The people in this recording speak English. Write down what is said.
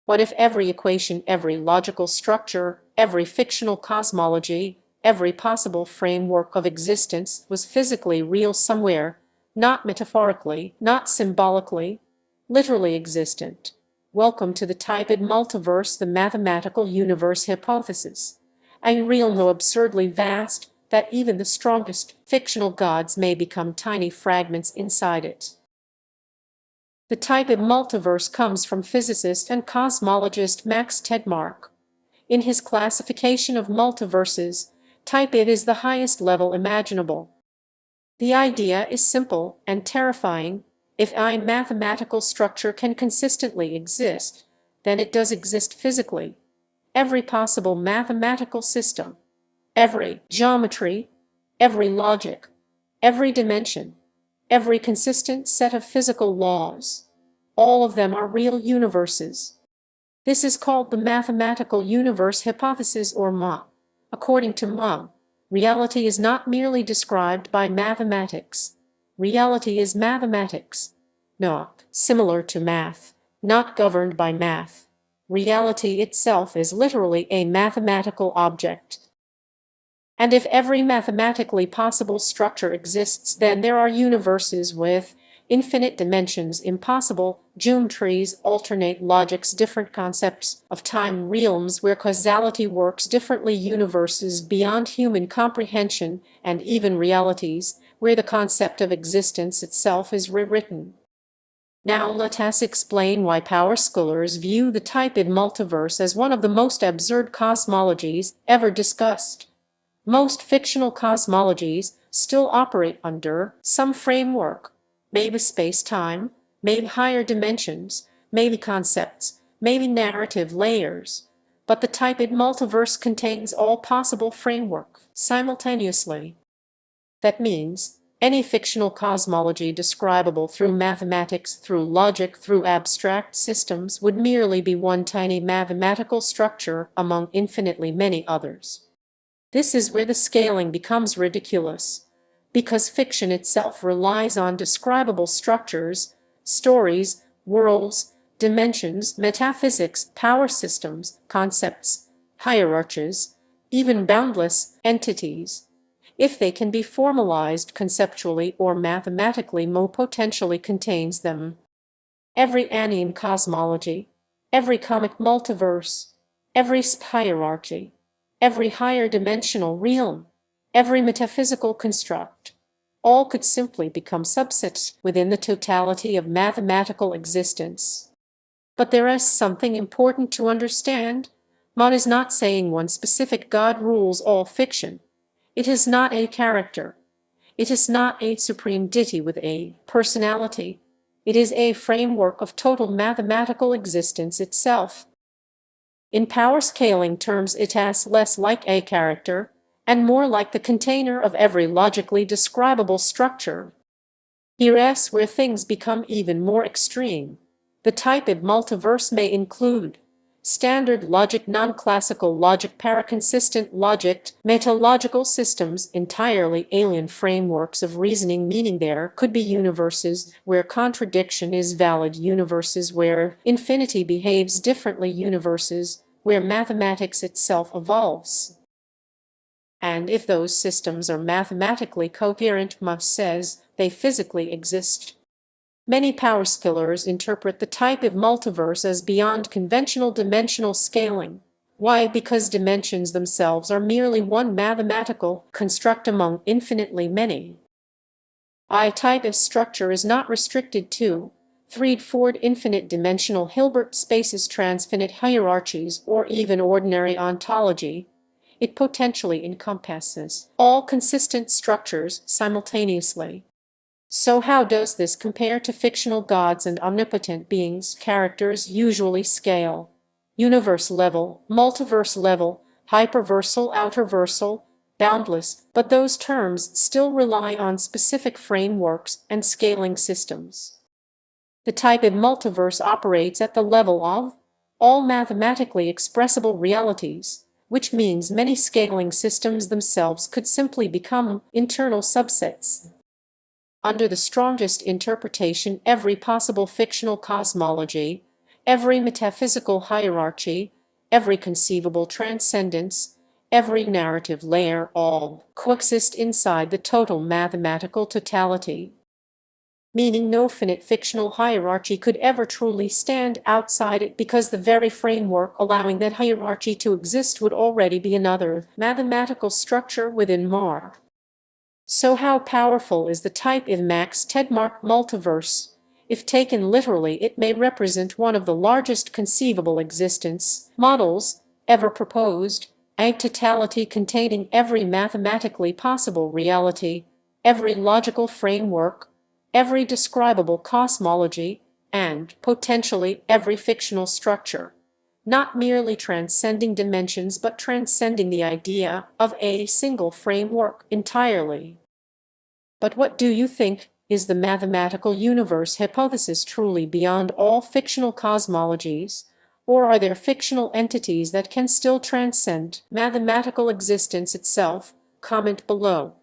What if every equation, every logical structure, every fictional cosmology, every possible framework of existence was physically real somewhere, not metaphorically, not symbolically, literally existent? Welcome to the typed multiverse, the mathematical universe hypothesis. A realm so absurdly vast that even the strongest fictional gods may become tiny fragments inside it. The typed multiverse comes from physicist and cosmologist Max Tegmark. In his classification of multiverses, type it is the highest level imaginable. The idea is simple and terrifying. If a mathematical structure can consistently exist, then it does exist physically. Every possible mathematical system, every geometry, every logic, every dimension, every consistent set of physical laws, all of them are real universes. This is called the mathematical universe hypothesis, or MA. According to MA, reality is not merely described by mathematics. Reality is mathematics. Not similar to math, not governed by math. Reality itself is literally a mathematical object. And if every mathematically possible structure exists, then there are universes with infinite dimensions, impossible geometries, alternate logics, different concepts of time, realms where causality works differently, universes beyond human comprehension, and even realities where the concept of existence itself is rewritten. Now let us explain why power scholars view the typed multiverse as one of the most absurd cosmologies ever discussed. Most fictional cosmologies still operate under some framework, maybe space-time, maybe higher dimensions, maybe concepts, maybe narrative layers. But the typed multiverse contains all possible framework simultaneously. That means any fictional cosmology describable through mathematics, through logic, through abstract systems would merely be one tiny mathematical structure among infinitely many others. This is where the scaling becomes ridiculous, because fiction itself relies on describable structures, stories, worlds, dimensions, metaphysics, power systems, concepts, hierarchies, even boundless entities. If they can be formalized conceptually or mathematically, Mo potentially contains them. Every anime cosmology, every comic multiverse, every hierarchy, every higher dimensional realm, every metaphysical construct, all could simply become subsets within the totality of mathematical existence. But there is something important to understand. Mon is not saying one specific God rules all fiction. It is not a character. It is not a supreme deity with a personality. It is a framework of total mathematical existence itself. In power scaling terms, it is less like a character and more like the container of every logically describable structure. Here's where things become even more extreme. The typed multiverse may include standard logic, non-classical logic, paraconsistent logic, metalogical systems, entirely alien frameworks of reasoning, meaning there could be universes where contradiction is valid, universes where infinity behaves differently, universes where mathematics itself evolves. And if those systems are mathematically coherent, Muff says, they physically exist. Many power scholars interpret the typed multiverse as beyond conventional dimensional scaling. Why? Because dimensions themselves are merely one mathematical construct among infinitely many. A type of structure is not restricted to threefold infinite dimensional Hilbert spaces, transfinite hierarchies, or even ordinary ontology. It potentially encompasses all consistent structures simultaneously. So how does this compare to fictional gods and omnipotent beings? Characters usually scale. Universe level, multiverse level, hyperversal, outerversal, boundless, but those terms still rely on specific frameworks and scaling systems. The typed multiverse operates at the level of all mathematically expressible realities, which means many scaling systems themselves could simply become internal subsets. Under the strongest interpretation, every possible fictional cosmology, every metaphysical hierarchy, every conceivable transcendence, every narrative layer, all coexist inside the total mathematical totality, meaning no finite fictional hierarchy could ever truly stand outside it, because the very framework allowing that hierarchy to exist would already be another mathematical structure within MAR. So how powerful is the type in Max Tegmark Multiverse? If taken literally, it may represent one of the largest conceivable existence models ever proposed, a totality containing every mathematically possible reality, every logical framework, every describable cosmology, and, potentially, every fictional structure, not merely transcending dimensions but transcending the idea of a single framework entirely. But what do you think? Is the mathematical universe hypothesis truly beyond all fictional cosmologies, or are there fictional entities that can still transcend mathematical existence itself? Comment below.